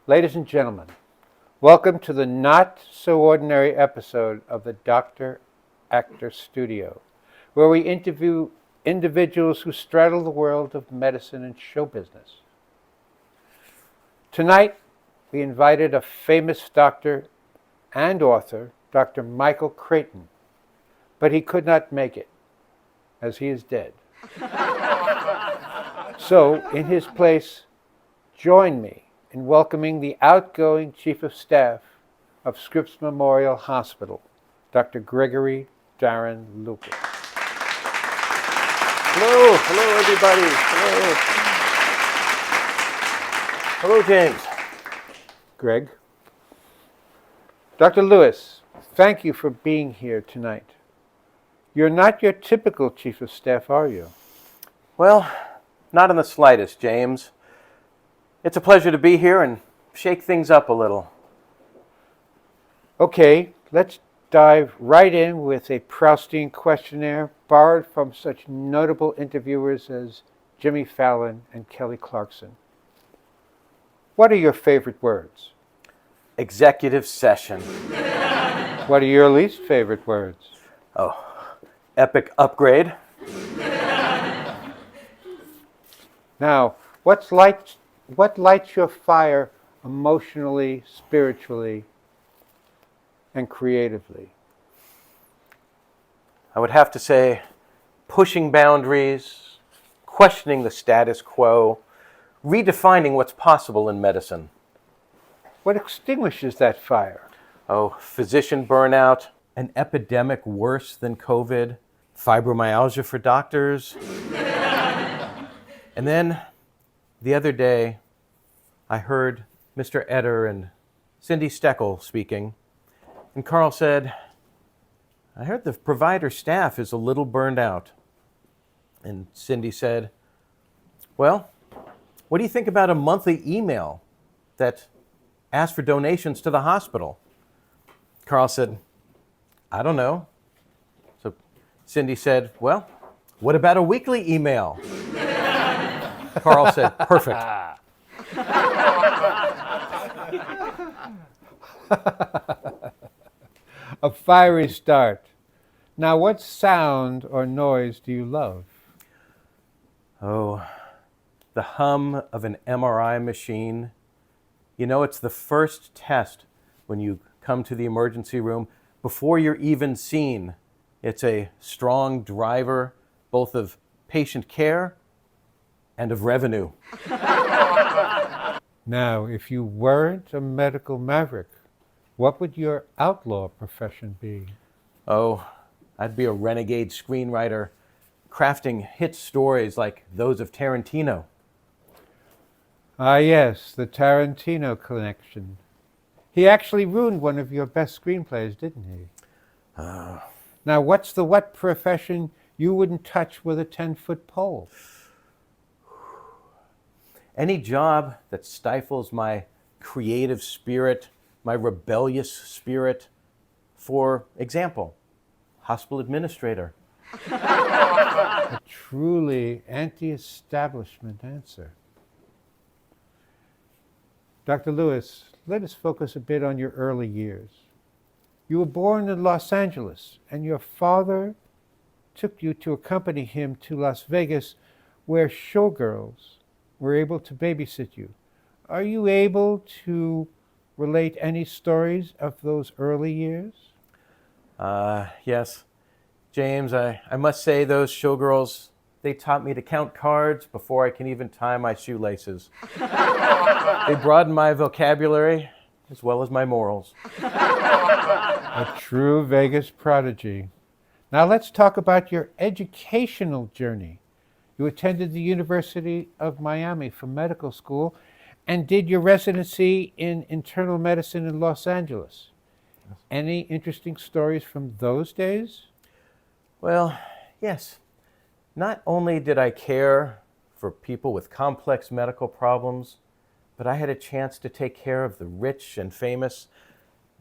Ladies and gentlemen, welcome to the not so ordinary episode of the Dr. Actor Studio, where we interview individuals who straddle the world of medicine and show business. Tonight, we invited a famous doctor and author, Dr. Michael Creighton, but he could not make it, as he is dead. So, in his place, join me in welcoming the outgoing Chief of Staff of Scripps Memorial Hospital, Dr. Gregory Darren Lucas. Hello everybody. Hello James. Greg. Dr. Lewis, thank you for being here tonight. You're not your typical Chief of Staff, are you? Well, not in the slightest, James. It's a pleasure to be here and shake things up a little. Okay, let's dive right in with a Proustian questionnaire borrowed from such notable interviewers as Jimmy Fallon and Kelly Clarkson. What are your favorite words? Executive session. What are your least favorite words? Epic upgrade. Now, what lights your fire emotionally, spiritually, and creatively? I would have to say pushing boundaries, questioning the status quo, redefining what's possible in medicine. What extinguishes that fire? Physician burnout, an epidemic worse than COVID, fibromyalgia for doctors. And then the other day, I heard Mr. Eder and Cindy Steckel speaking, and Carl said, I heard the provider staff is a little burned out. And Cindy said, well, what do you think about a monthly email that asks for donations to the hospital? Carl said, I don't know. So Cindy said, well, what about a weekly email? Carl said, perfect. A fiery start. Now, what sound or noise do you love? The hum of an MRI machine. You know, it's the first test when you come to the emergency room before you're even seen. It's a strong driver, both of patient care and of revenue. Now, if you weren't a medical maverick, what would your outlaw profession be? I'd be a renegade screenwriter, crafting hit stories like those of Tarantino. Ah, yes, the Tarantino connection. He actually ruined one of your best screenplays, didn't he? Now, what's the what profession you wouldn't touch with a 10-foot pole? Any job that stifles my creative spirit, my rebellious spirit. For example, hospital administrator. A truly anti-establishment answer. Dr. Lewis, let us focus a bit on your early years. You were born in Los Angeles, and your father took you to accompany him to Las Vegas, where showgirls were able to babysit you. Are you able to relate any stories of those early years? Yes. James, I must say those showgirls, they taught me to count cards before I can even tie my shoelaces. They broadened my vocabulary as well as my morals. A true Vegas prodigy. Now let's talk about your educational journey. You attended the University of Miami for medical school and did your residency in internal medicine in Los Angeles. Any interesting stories from those days? Well, yes. Not only did I care for people with complex medical problems, but I had a chance to take care of the rich and famous.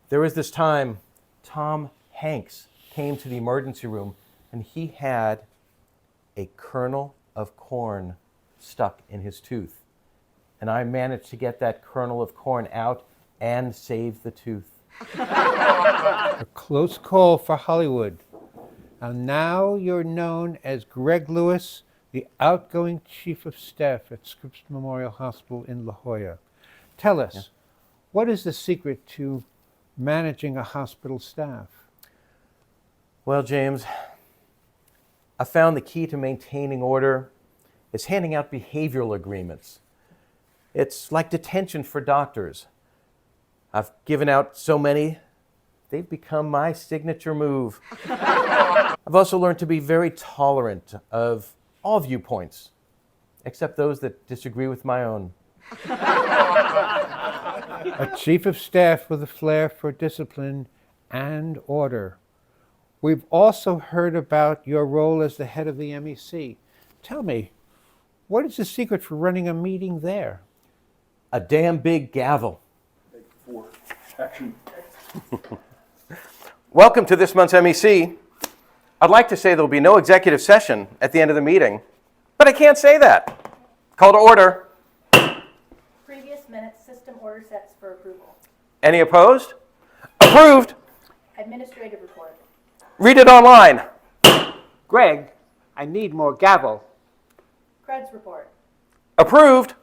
There was this time Tom Hanks came to the emergency room and he had a kernel of corn stuck in his tooth. and I managed to get that kernel of corn out and save the tooth. A close call for Hollywood. And now you're known as Greg Lewis, the outgoing Chief of Staff at Scripps Memorial Hospital in La Jolla. Tell us, what is the secret to managing a hospital staff? Well, James, I found the key to maintaining order is handing out behavioral agreements. It's like detention for doctors. I've given out so many, they've become my signature move. I've also learned to be very tolerant of all viewpoints, except those that disagree with my own. A chief of staff with a flair for discipline and order. We've also heard about your role as the head of the MEC. Tell me, what is the secret for running a meeting there? A damn big gavel. For action. Welcome to this month's MEC. I'd like to say there will be no executive session at the end of the meeting, but I can't say that. Call to order. Previous minutes system order sets for approval. Any opposed? Approved. Administrative report. Read it online. Greg, I need more gavel. Creds report. Approved.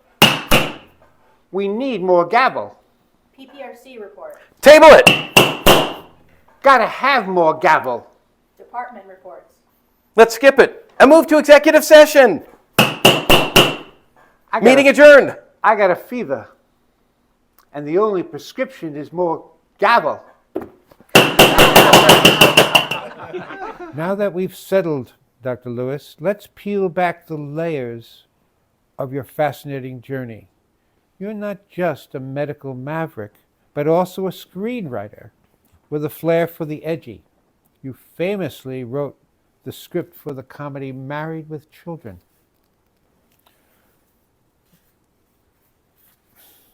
We need more gavel. PPRC report. Table it. Gotta have more gavel. Department reports. Let's skip it and move to executive session. Meeting adjourned. I got a fever, and the only prescription is more gavel. Now that we've settled, Dr. Lewis, let's peel back the layers of your fascinating journey. You're not just a medical maverick, but also a screenwriter with a flair for the edgy. You famously wrote the script for the comedy Married with Children.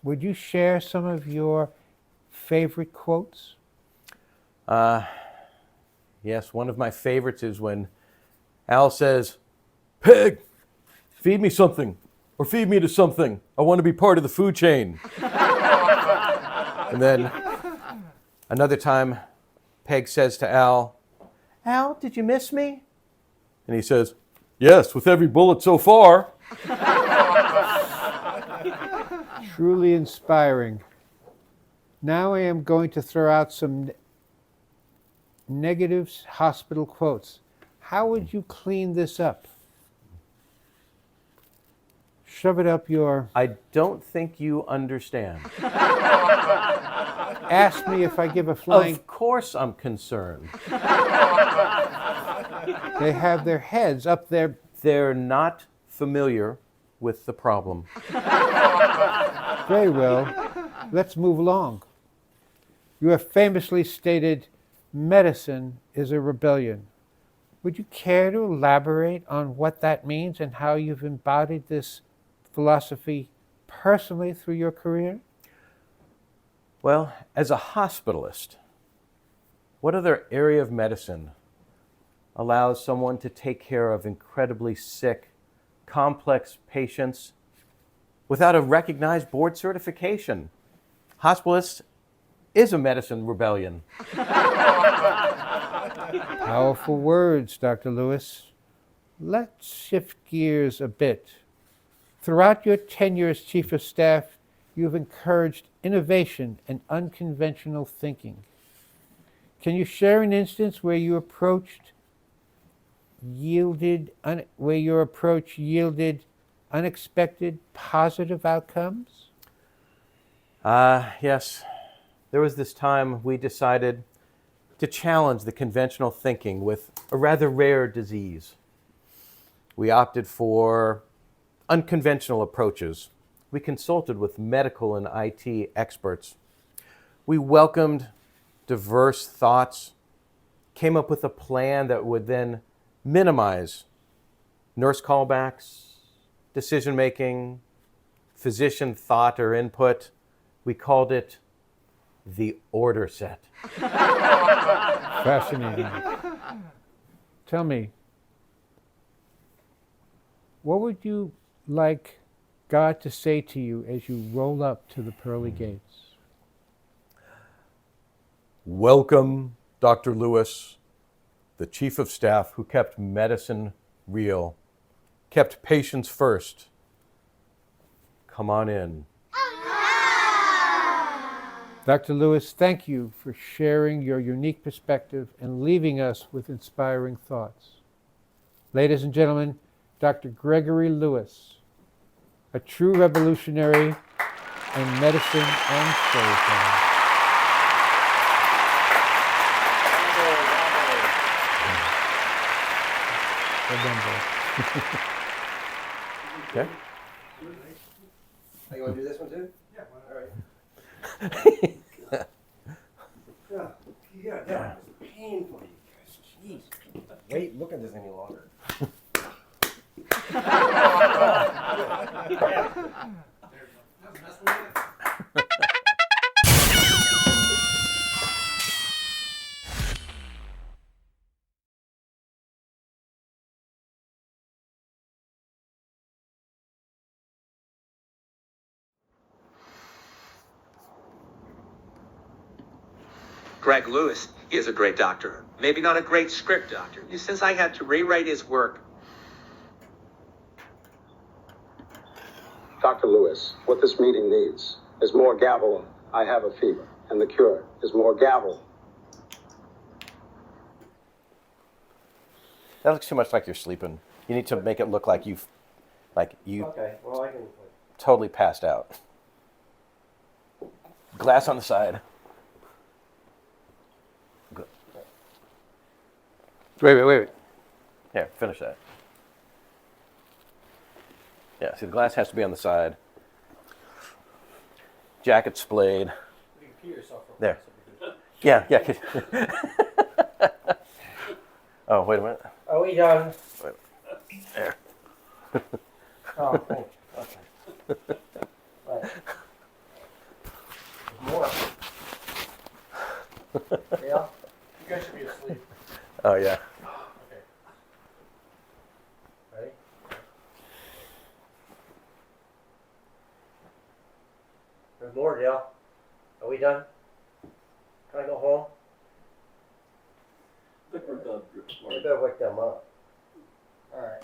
Would you share some of your favorite quotes? Yes, one of my favorites is when Al says, "Peg, feed me something, or feed me to something. I want to be part of the food chain." And then another time, Peg says to Al, "Al, did you miss me?" And he says, "Yes, with every bullet so far." Truly inspiring. Now I am going to throw out some negative hospital quotes. How would you clean this up? Shove it up your... I don't think you understand. Ask me if I give a flying... Of course I'm concerned. They have their heads up their... They're not familiar with the problem. Very well. Let's move along. You have famously stated, medicine is a rebellion. Would you care to elaborate on what that means and how you've embodied this philosophy personally through your career? Well, as a hospitalist, what other area of medicine allows someone to take care of incredibly sick, complex patients without a recognized board certification? Hospitalist is a medicine rebellion. Powerful words, Dr. Lewis. Let's shift gears a bit. Throughout your tenure as Chief of Staff, you've encouraged innovation and unconventional thinking. Can you share an instance where your approach yielded unexpected positive outcomes? Yes. There was this time we decided to challenge the conventional thinking with a rather rare disease. We opted for unconventional approaches. We consulted with medical and IT experts. We welcomed diverse thoughts, came up with a plan that would then minimize nurse callbacks, decision-making, physician thought or input. We called it the order set. Fascinating. Tell me, what would you like God to say to you as you roll up to the pearly gates? Welcome, Dr. Lewis, the Chief of Staff who kept medicine real, kept patients first. Come on in. Dr. Lewis, thank you for sharing your unique perspective and leaving us with inspiring thoughts. Ladies and gentlemen, Dr. Gregory Lewis, a true revolutionary in medicine and storytelling. Well done, Bill. Okay. Oh, you want to do this one too? Yeah. All right. Yeah, that was painful, you guys. Jeez. Wait, look at this any longer. Greg Lewis is a great doctor. Maybe not a great script doctor. Since I had to rewrite his work. Dr. Lewis, what this meeting needs is more gavel, I have a fever. And the cure is more gavel. That looks too much like you're sleeping. You need to make it look like you Okay, well, I can. totally passed out. Glass on the side. Good. Wait. Here, finish that. Yeah, see, the glass has to be on the side. Jacket splayed. You can pee yourself real There. quick. Yeah. Oh, wait a minute. Are we done? There. Oh, thanks. Okay. Right. There's more. Yeah? You guys should be asleep. Oh, yeah. Okay. Ready? There's more, Dale. Are we done? Can I go home? I think we're done. We better wake them up. All right.